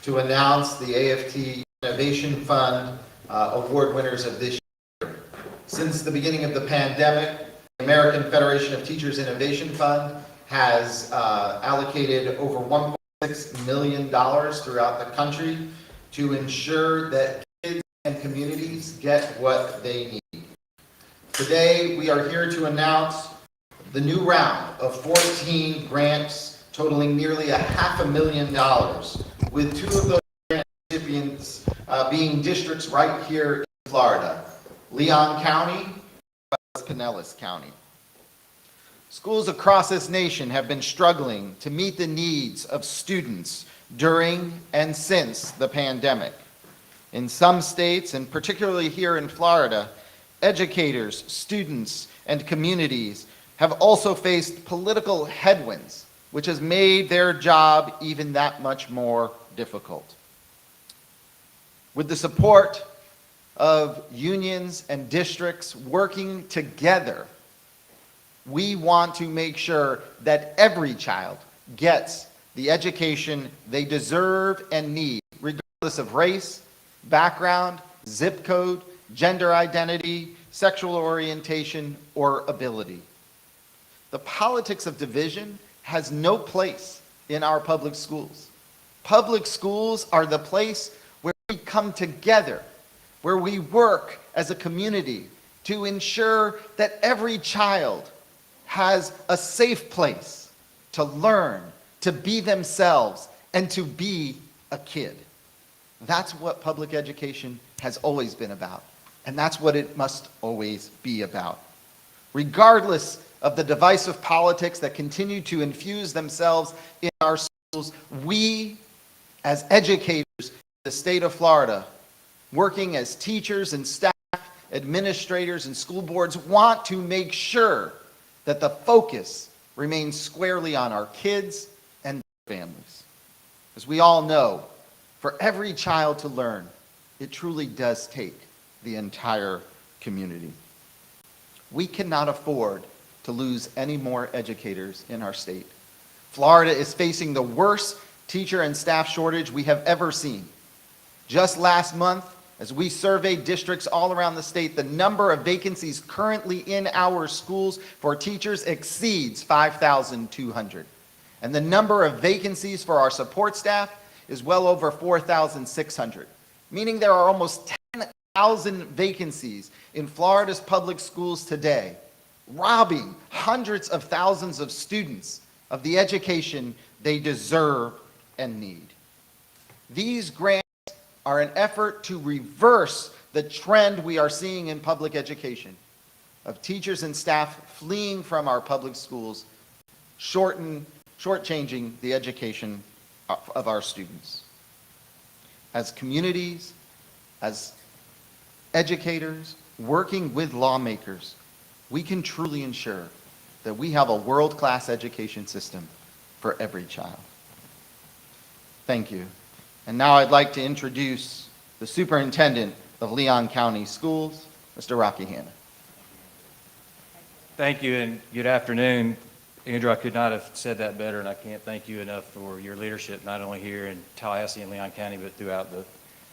to announce the AFT Innovation Fund award winners of this year. Since the beginning of the pandemic, the American Federation of Teachers Innovation Fund has allocated over $1.6 million throughout the country to ensure that kids and communities get what they need. Today, we are here to announce the new round of 14 grants totaling nearly $500,000, with 2 of those grant recipients being districts right here in Florida, Leon County and Pinellas County. Schools across this nation have been struggling to meet the needs of students during and since the pandemic. In some states, and particularly here in Florida, educators, students, and communities have also faced political headwinds, which has made their job even that much more difficult. With the support of unions and districts working together, we want to make sure that every child gets the education they deserve and need, regardless of race, background, zip code, gender identity, sexual orientation, or ability. The politics of division has no place in our public schools. Public schools are the place where we come together, where we work as a community to ensure that every child has a safe place to learn, to be themselves, and to be a kid. That's what public education has always been about, and that's what it must always be about. Regardless of the divisive politics that continue to infuse themselves in our schools, we, as educators in the state of Florida, working as teachers and staff, administrators and school boards, want to make sure that the focus remains squarely on our kids and their families. As we all know, for every child to learn, it truly does take the entire community. We cannot afford to lose any more educators in our state. Florida is facing the worst teacher and staff shortage we have ever seen. Just last month, as we surveyed districts all around the state, the number of vacancies currently in our schools for teachers exceeds 5,200. And the number of vacancies for our support staff is well over 4,600, meaning there are almost 10,000 vacancies in Florida's public schools today, robbing hundreds of thousands of students of the education they deserve and need. These grants are an effort to reverse the trend we are seeing in public education of teachers and staff fleeing from our public schools, shortchanging the education of our students. As communities, as educators, working with lawmakers, we can truly ensure that we have a world-class education system for every child. Thank you. And now I'd like to introduce the Superintendent of Leon County Schools, Mr. Rocky Hanna. Thank you and good afternoon. Andrew, I could not have said that better, and I can't thank you enough for your leadership, not only here in Tallahassee and Leon County, but throughout the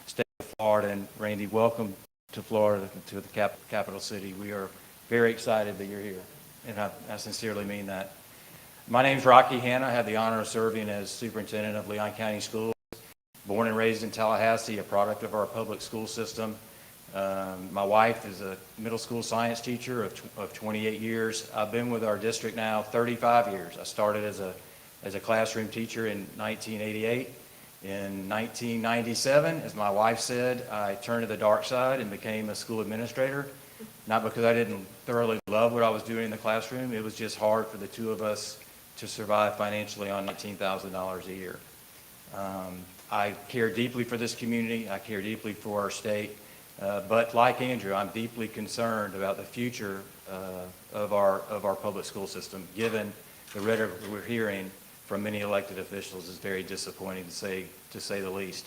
state of Florida. And Randy, welcome to Florida, to the capital city. We are very excited that you're here, and I sincerely mean that. My name is Rocky Hanna. I have the honor of serving as Superintendent of Leon County Schools. Born and raised in Tallahassee, a product of our public school system. My wife is a middle school science teacher of 28 years. I've been with our district now 35 years. I started as a classroom teacher in 1988. In 1997, as my wife said, I turned to the dark side and became a school administrator. Not because I didn't thoroughly love what I was doing in the classroom. It was just hard for the two of us to survive financially on $19,000 a year. I care deeply for this community. I care deeply for our state. But like Andrew, I'm deeply concerned about the future of our public school system, given the rhetoric we're hearing from many elected officials is very disappointing, to say the least.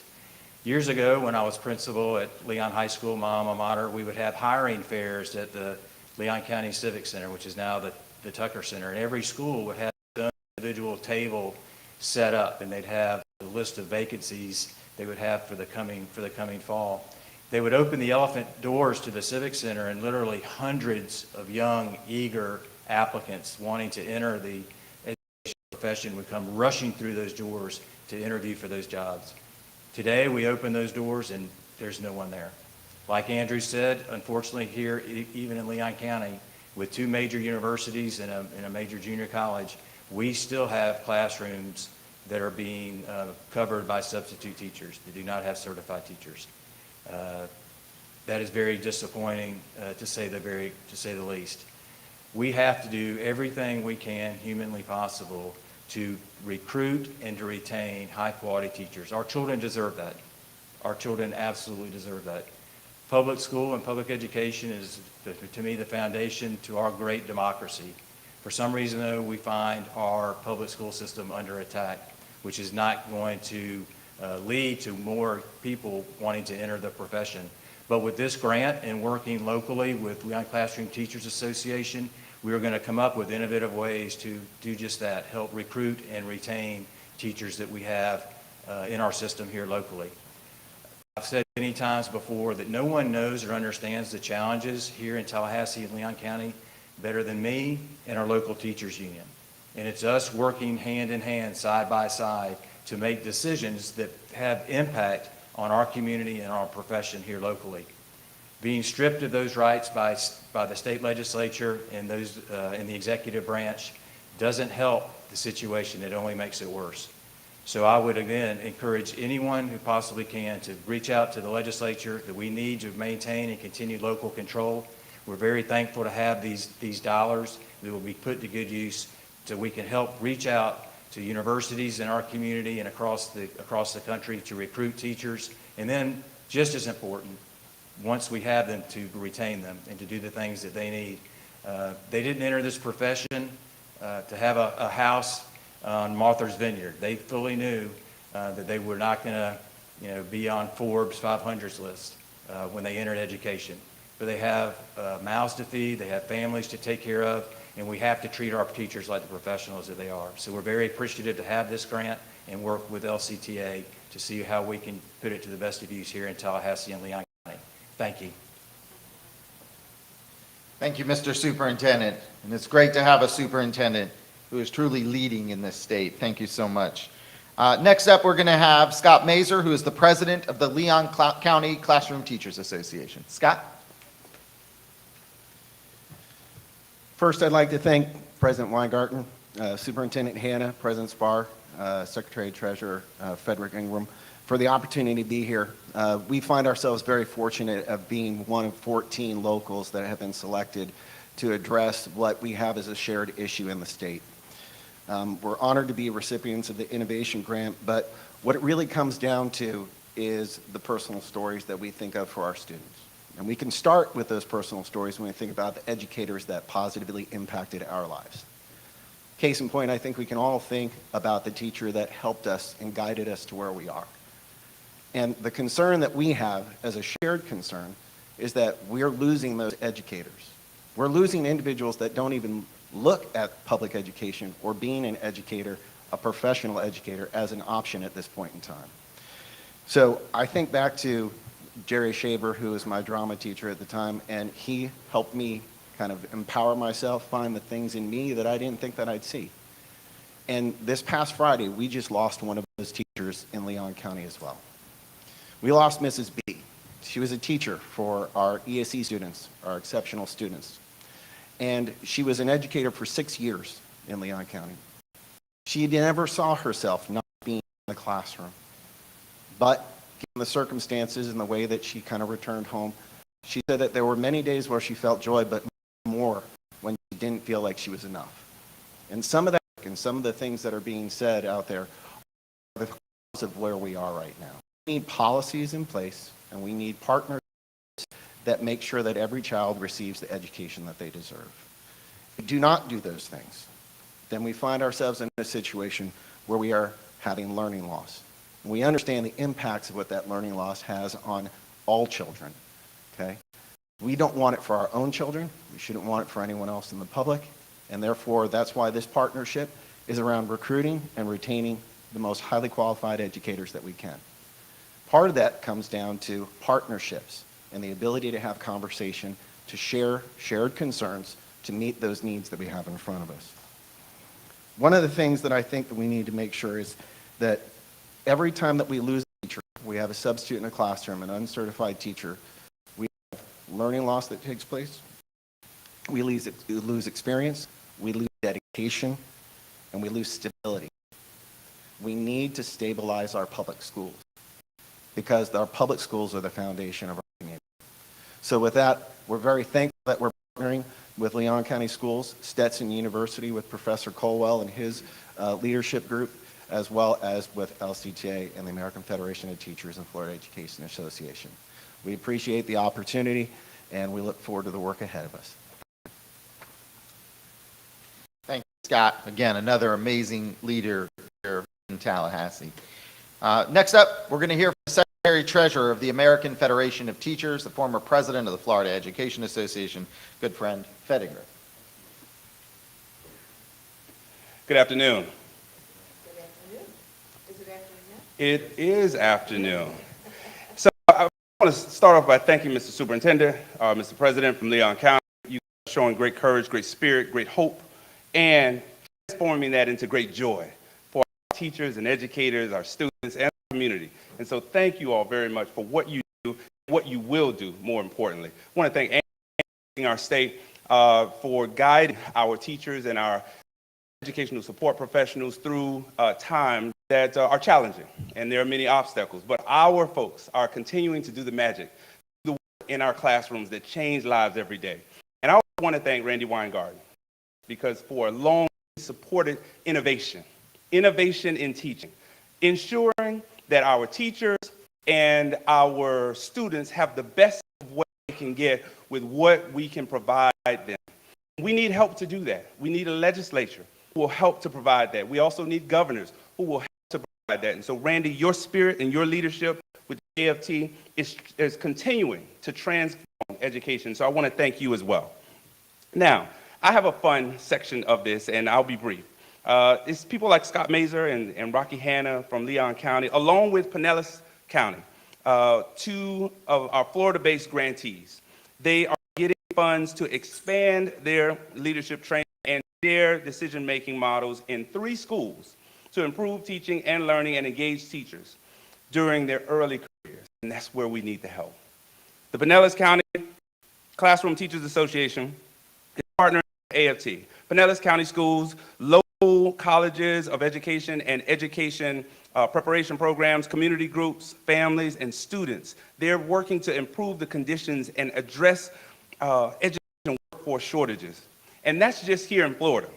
Years ago, when I was principal at Leon High School, my alma mater, we would have hiring fairs at the Leon County Civic Center, which is now the Tucker Center, and every school would have an individual table set up, and they'd have the list of vacancies they would have for the coming fall. They would open the elephant doors to the Civic Center, and literally hundreds of young, eager applicants wanting to enter the education profession would come rushing through those doors to interview for those jobs. Today, we open those doors and there's no one there. Like Andrew said, unfortunately here, even in Leon County, with 2 major universities and a major junior college, we still have classrooms that are being covered by substitute teachers that do not have certified teachers. That is very disappointing, to say the least. We have to do everything we can humanly possible to recruit and to retain high-quality teachers. Our children deserve that. Our children absolutely deserve that. Public school and public education is, to me, the foundation to our great democracy. For some reason, though, we find our public school system under attack, which is not going to lead to more people wanting to enter the profession. But with this grant and working locally with Leon Classroom Teachers Association, we are going to come up with innovative ways to do just that, help recruit and retain teachers that we have in our system here locally. I've said many times before that no one knows or understands the challenges here in Tallahassee and Leon County better than me and our local teachers union. And it's us working hand in hand, side by side, to make decisions that have impact on our community and our profession here locally. Being stripped of those rights by the state legislature and those in the executive branch doesn't help the situation. It only makes it worse. So I would again encourage anyone who possibly can to reach out to the legislature that we need to maintain and continue local control. We're very thankful to have these dollars that will be put to good use so we can help reach out to universities in our community and across the country to recruit teachers. And then, just as important, once we have them, to retain them and to do the things that they need. They didn't enter this profession to have a house on Martha's Vineyard. They fully knew that they were not going to, be on Forbes 500s list when they entered education. But they have mouths to feed, they have families to take care of, and we have to treat our teachers like the professionals that they are. So we're very appreciative to have this grant and work with LCTA to see how we can put it to the best of use here in Tallahassee and Leon County. Thank you. Thank you, Mr. Superintendent. And it's great to have a superintendent who is truly leading in this state. Thank you so much. Next up, we're going to have Scott Mazer, who is the president of the Leon County Classroom Teachers Association. Scott? First, I'd like to thank President Weingarten, Superintendent Hanna, President Spar, Secretary Treasurer Fedrick Ingram, for the opportunity to be here. We find ourselves very fortunate of being one of 14 locals that have been selected to address what we have as a shared issue in the state. We're honored to be recipients of the Innovation Grant, but what it really comes down to is the personal stories that we think of for our students. And we can start with those personal stories when we think about the educators that positively impacted our lives. Case in point, I think we can all think about the teacher that helped us and guided us to where we are. And the concern that we have as a shared concern is that we're losing those educators. We're losing individuals that don't even look at public education or being an educator, a professional educator, as an option at this point in time. So I think back to Jerry Shaver, who was my drama teacher at the time, and he helped me kind of empower myself, find the things in me that I didn't think that I'd see. And this past Friday, we just lost one of those teachers in Leon County as well. We lost Mrs. B. She was a teacher for our ESE students, our exceptional students. And she was an educator for 6 years in Leon County. She never saw herself not being in the classroom. But given the circumstances and the way that she kind of returned home, she said that there were many days where she felt joy, but more when she didn't feel like she was enough. And some of that and some of the things that are being said out there are the cause of where we are right now. We need policies in place, and we need partners that make sure that every child receives the education that they deserve. If we do not do those things, then we find ourselves in a situation where we are having learning loss. And we understand the impacts of what that learning loss has on all children, okay? We don't want it for our own children. We shouldn't want it for anyone else in the public. And therefore, that's why this partnership is around recruiting and retaining the most highly qualified educators that we can. Part of that comes down to partnerships and the ability to have conversation, to share shared concerns, to meet those needs that we have in front of us. One of the things that I think that we need to make sure is that every time that we lose a teacher, we have a substitute in a classroom, an uncertified teacher, we have learning loss that takes place, we lose experience, we lose dedication, and we lose stability. We need to stabilize our public schools because our public schools are the foundation of our community. So with that, we're very thankful that we're partnering with Leon County Schools, Stetson University with Professor Colwell and his leadership group, as well as with LCTA and the American Federation of Teachers and Florida Education Association. We appreciate the opportunity and we look forward to the work ahead of us. Thank you, Scott. Again, another amazing leader here in Tallahassee. Next up, we're going to hear from the Secretary Treasurer of the American Federation of Teachers, the former president of the Florida Education Association, good friend Fedrick. Good afternoon. Good afternoon. Is it afternoon? It is afternoon. So I want to start off by thanking Mr. Superintendent, Mr. President from Leon County. You are showing great courage, great spirit, great hope, and transforming that into great joy for our teachers and educators, our students, and our community. And so thank you all very much for what you do, what you will do, more importantly. I want to thank our state for guiding our teachers and our educational support professionals through times that are challenging, and there are many obstacles, but our folks are continuing to do the magic, the work in our classrooms that change lives every day. And I also want to thank Randi Weingarten, because for a long supported innovation in teaching, ensuring that our teachers and our students have the best of what they can get with what we can provide them. We need help to do that. We need a legislature who will help to provide that. We also need governors who will help to provide that. And so, Randi, your spirit and your leadership with the AFT is continuing to transform education. So I want to thank you as well. Now, I have a fun section of this, and I'll be brief. It's people like Scott Mazer and Rocky Hanna from Leon County, along with Pinellas County, two of our Florida-based grantees. They are getting funds to expand their leadership training and their decision-making models in 3 schools to improve teaching and learning and engage teachers during their early careers, and that's where we need the help. The Pinellas County Classroom Teachers Association is partnering with AFT, Pinellas County Schools, local colleges of education and education preparation programs, community groups, families, and students. They're working to improve the conditions and address education workforce shortages. And that's just here in Florida.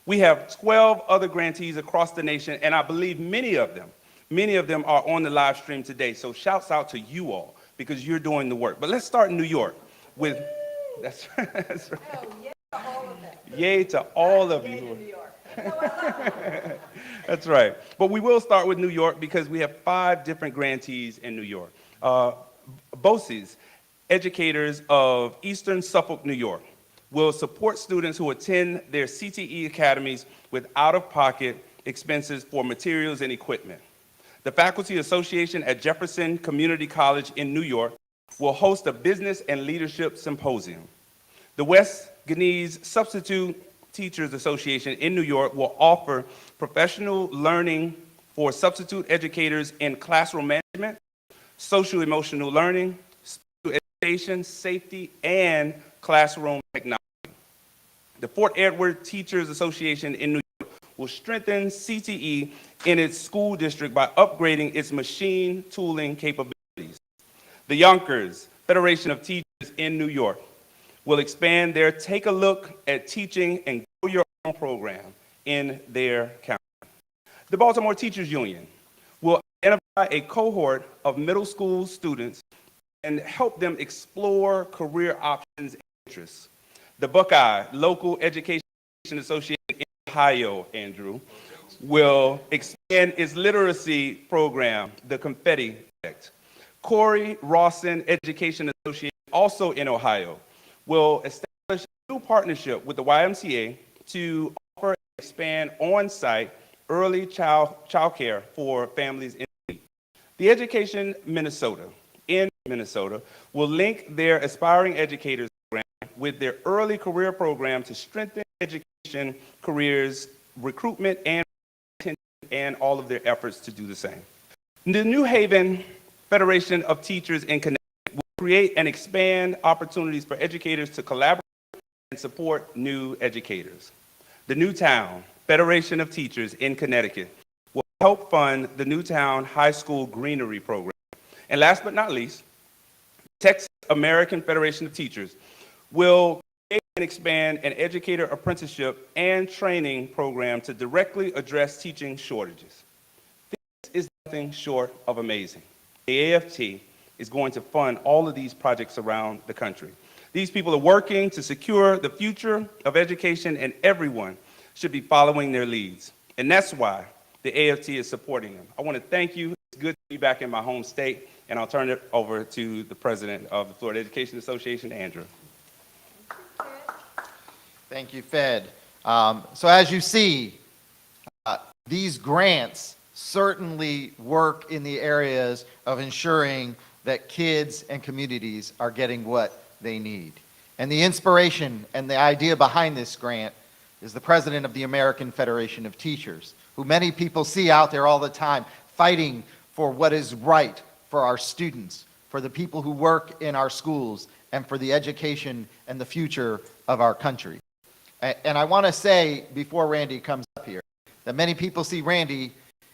We have 12 other grantees across the nation, and I believe many of them are on the live stream today. So shouts out to you all, because you're doing the work. But let's start in New York with, that's right. Oh, yeah, all of that. Yay to all of Yay you. to New York. That's right. But we will start with New York because we have 5 different grantees in New York. BOCES, educators of Eastern Suffolk, New York, will support students who attend their CTE academies with out-of-pocket expenses for materials and equipment. The Faculty Association at Jefferson Community College in New York will host a business and leadership symposium. The West Guineas Substitute Teachers Association in New York will offer professional learning for substitute educators in classroom management, social emotional learning, special education, safety, and classroom technology. The Fort Edward Teachers Association in New York will strengthen CTE in its school district by upgrading its machine tooling capabilities. The Yonkers Federation of Teachers in New York will expand their Take a Look at Teaching and Grow Your Own program in their county. The Baltimore Teachers Union will identify a cohort of middle school students and help them explore career options and interests. The Buckeye Local Education Association in Ohio, Andrew, will expand its literacy program, the Confetti Project. Corey Rawson Education Association, also in Ohio, will establish a new partnership with the YMCA to offer and expand on-site early child care for families in need. The Education Minnesota will link their aspiring educators program with their early career program to strengthen education, careers, recruitment, and retention, and all of their efforts to do the same. The New Haven Federation of Teachers in Connecticut will create and expand opportunities for educators to collaborate and support new educators. The Newtown Federation of Teachers in Connecticut will help fund the Newtown High School Greenery Program. And last but not least, Texas American Federation of Teachers will create and expand an educator apprenticeship and training program to directly address teaching shortages. This is nothing short of amazing. The AFT is going to fund all of these projects around the country. These people are working to secure the future of education, and everyone should be following their leads. And that's why the AFT is supporting them. I want to thank you. It's good to be back in my home state, and I'll turn it over to the president of the Florida Education Association, Andrew. Thank you, Fed. So as you see, these grants certainly work in the areas of ensuring that kids and communities are getting what they need. And the inspiration and the idea behind this grant is the president of the American Federation of Teachers, who many people see out there all the time fighting for what is right for our students, for the people who work in our schools, and for the education and the future of our country. And I want to say, before Randi comes up here, that many people see Randi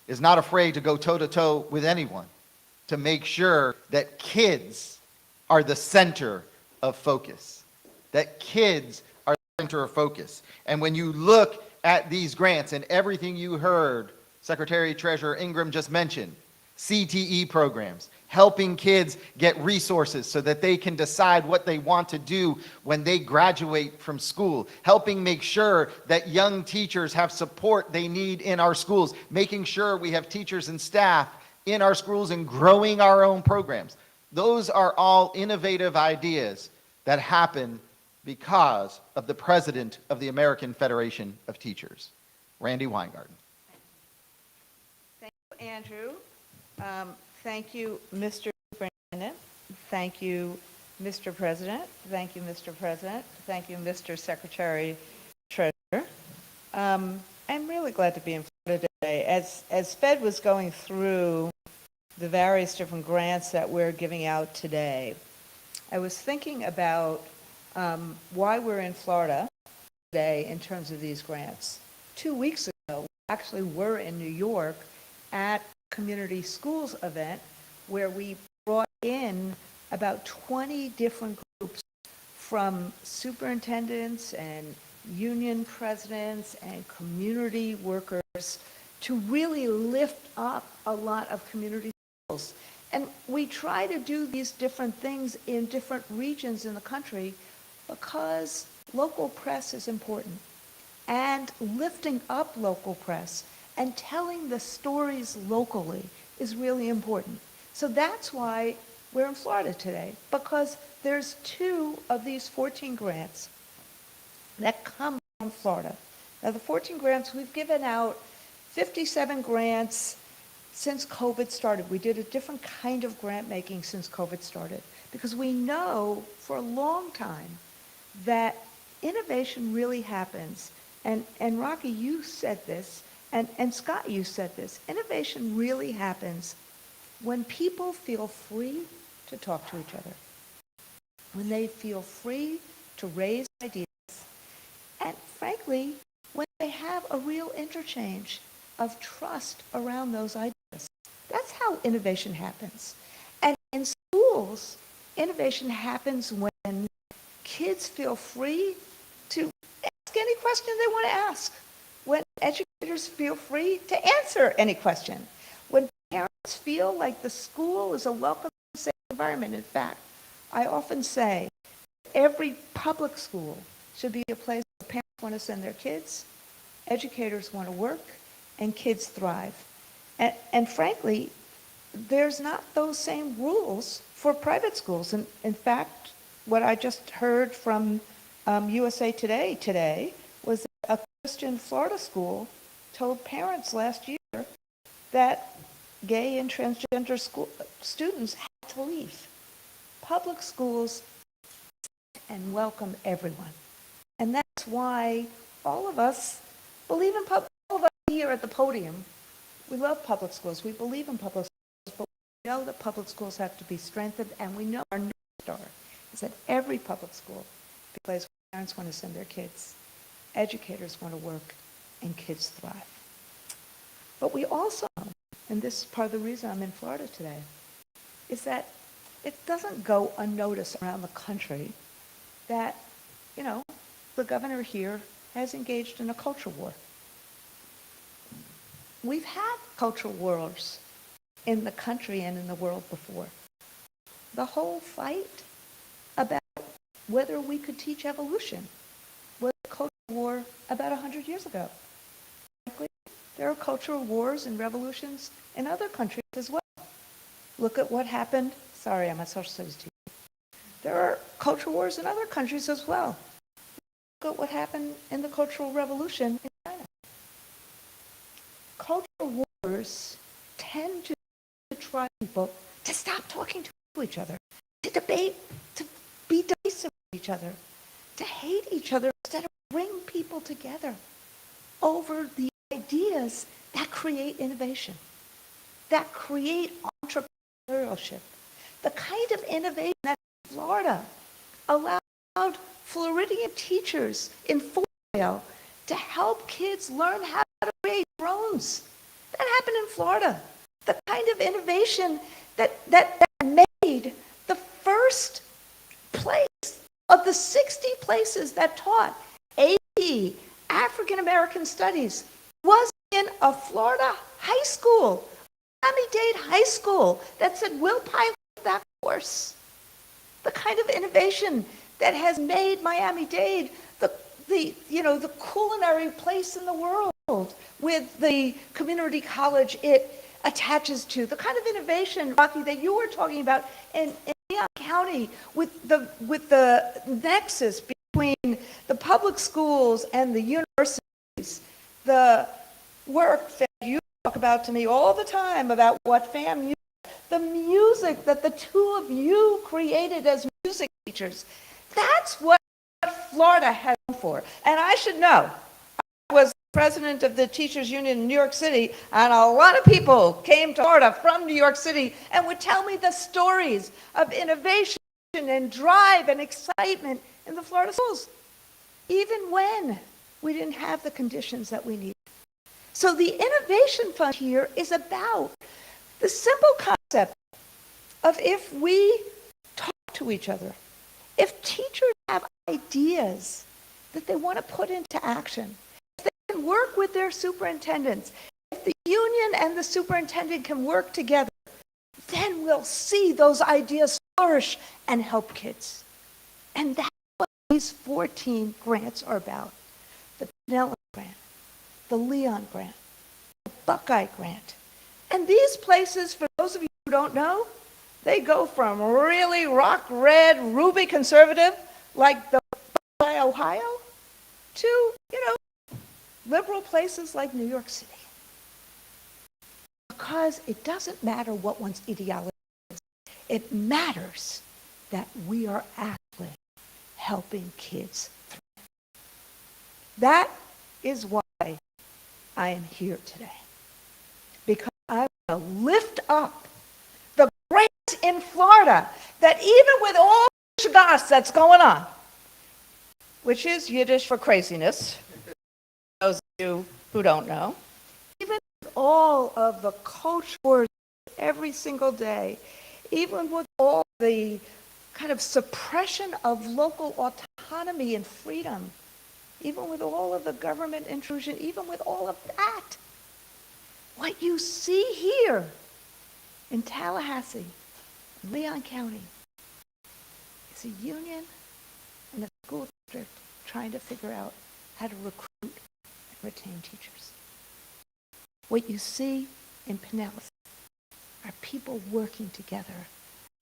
is not afraid to go toe-to-toe with anyone to make sure that kids are the center of focus, that kids are the center of focus. And when you look at these grants and everything you heard Secretary Treasurer Ingram just mentioned, CTE programs, helping kids get resources so that they can decide what they want to do when they graduate from school, helping make sure that young teachers have support they need in our schools, making sure we have teachers and staff in our schools and growing our own programs. Those are all innovative ideas that happen because of the president of the American Federation of Teachers, Randi Weingarten. Thank you, Andrew. Thank you, Mr. Superintendent. Thank you, Mr. President. Thank you, Mr. President. Thank you, Mr. Secretary Treasurer. I'm really glad to be in Florida today. As Fed was going through the various different grants that we're giving out today, I was thinking about why we're in Florida today in terms of these grants. 2 weeks ago, we actually were in New York at community schools event where we brought in about 20 different groups from superintendents and union presidents and community workers to really lift up a lot of community schools. And we try to do these different things in different regions in the country because local press is important. And lifting up local press and telling the stories locally is really important. So that's why we're in Florida today, because there's 2 of these 14 grants that come from Florida. Now the 14 grants, we've given out 57 grants since COVID started. We did a different kind of grant making since COVID started, because we know for a long time that innovation really happens. And Rocky, you said this, and Scott, you said this. Innovation really happens when people feel free to talk to each other, when they feel free to raise ideas, and frankly, when they have a real interchange of trust around those ideas. That's how innovation happens. And in schools, innovation happens when kids feel free to ask any question they want to ask, when educators feel free to answer any question, when parents feel like the school is a welcome, safe environment. In fact, I often say every public school should be a place where parents want to send their kids, educators want to work, and kids thrive. And frankly, there's not those same rules for private schools. And in fact, what I just heard from USA Today was that a Christian Florida school told parents last year that gay and transgender students had to leave. Public schools and welcome everyone. And that's why all of us believe in all of us here at the podium, we love public schools. We believe in public schools, but we know that public schools have to be strengthened, and we know our North Star is that every public school is a place where parents want to send their kids, educators want to work, and kids thrive. But we also know, and this is part of the reason I'm in Florida today, is that it doesn't go unnoticed around the country that, the governor here has engaged in a culture war. We've had cultural wars in the country and in the world before. The whole fight about whether we could teach evolution was a cultural war about 100 years ago. Frankly, there are cultural wars and revolutions in other countries as well. Look at what happened. Sorry, I'm a social studies teacher. There are cultural wars in other countries as well. Look at what happened in the Cultural Revolution in China. Cultural wars tend to try people to stop talking to each other, to debate, to be divisive with each other, to hate each other instead of bring people together over the ideas that create innovation, that create entrepreneurship. The kind of innovation that Florida allowed Floridian teachers in Florida to help kids learn how to create drones. That happened in Florida. The kind of innovation that made the first place of the 60 places that taught AP, African American Studies, was in a Florida high school, Miami-Dade High School, that said, we'll pilot that course. The kind of innovation that has made Miami-Dade the culinary place in the world with the community college it attaches to. The kind of innovation, Rocky, that you were talking about in Leon County with the nexus between the public schools and the universities, the work that you talk about to me all the time about what FAMU, the music that the two of you created as music teachers. That's what Florida has for. And I should know, I was president of the Teachers Union in New York City, and a lot of people came to Florida from New York City and would tell me the stories of innovation and drive and excitement in the Florida schools, even when we didn't have the conditions that we needed. So the Innovation Fund here is about the simple concept of if we talk to each other, if teachers have ideas that they want to put into action, if they can work with their superintendents, if the union and the superintendent can work together, then we'll see those ideas flourish and help kids. And that's what these 14 grants are about. The Pinellas Grant, the Leon Grant, the Buckeye Grant. And these places, for those of you who don't know, they go from really rock red, ruby conservative, like the Buckeye, Ohio, to, liberal places like New York City. Because it doesn't matter what one's ideology is. It matters that we are actually helping kids thrive. That is why I am here today. Because I want to lift up the grants in Florida that even with all the shagas that's going on, which is Yiddish for craziness, those of you who don't know, even with all of the culture every single day, even with all the kind of suppression of local autonomy and freedom, even with all of the government intrusion, even with all of that, what you see here in Tallahassee, Leon County, is a union and a school district trying to figure out how to recruit and retain teachers. What you see in Pinellas are people working together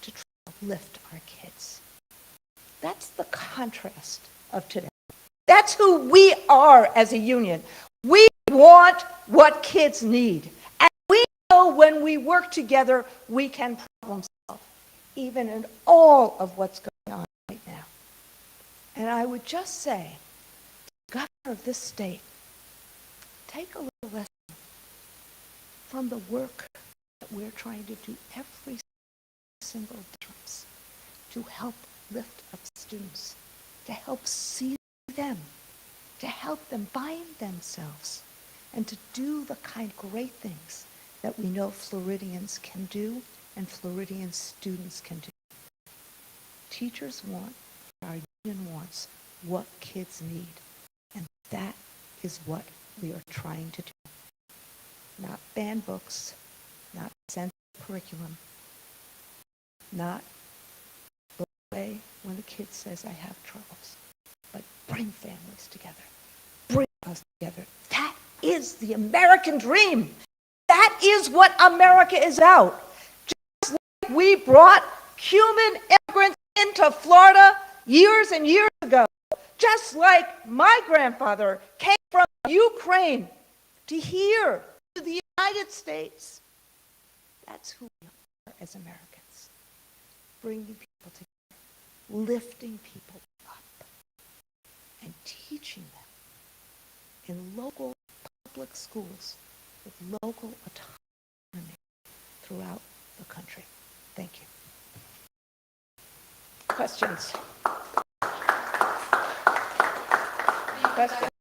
to try to lift our kids. That's the contrast of today. That's who we are as a union. We want what kids need. And we know when we work together, we can problem solve, even in all of what's going on right now. And I would just say, Governor of this state, take a little lesson from the work that we're trying to do every single terms to help lift up students, to help see them, to help them find themselves, and to do the kind of great things that we know Floridians can do and Floridian students can do. Teachers want, our union wants, what kids need. And that is what we are trying to do. Not ban books, not censor curriculum, not look away when the kid says, I have troubles, but bring families together. Bring us together. That is the American dream. That is what America is about. Just like we brought Cuban immigrants into Florida years and years ago, just like my grandfather came from Ukraine to here, to the United States. That's who we are as Americans. Bringing people together, lifting people up, and teaching them in local public schools with local autonomy throughout the country. Thank you. Questions? Questions?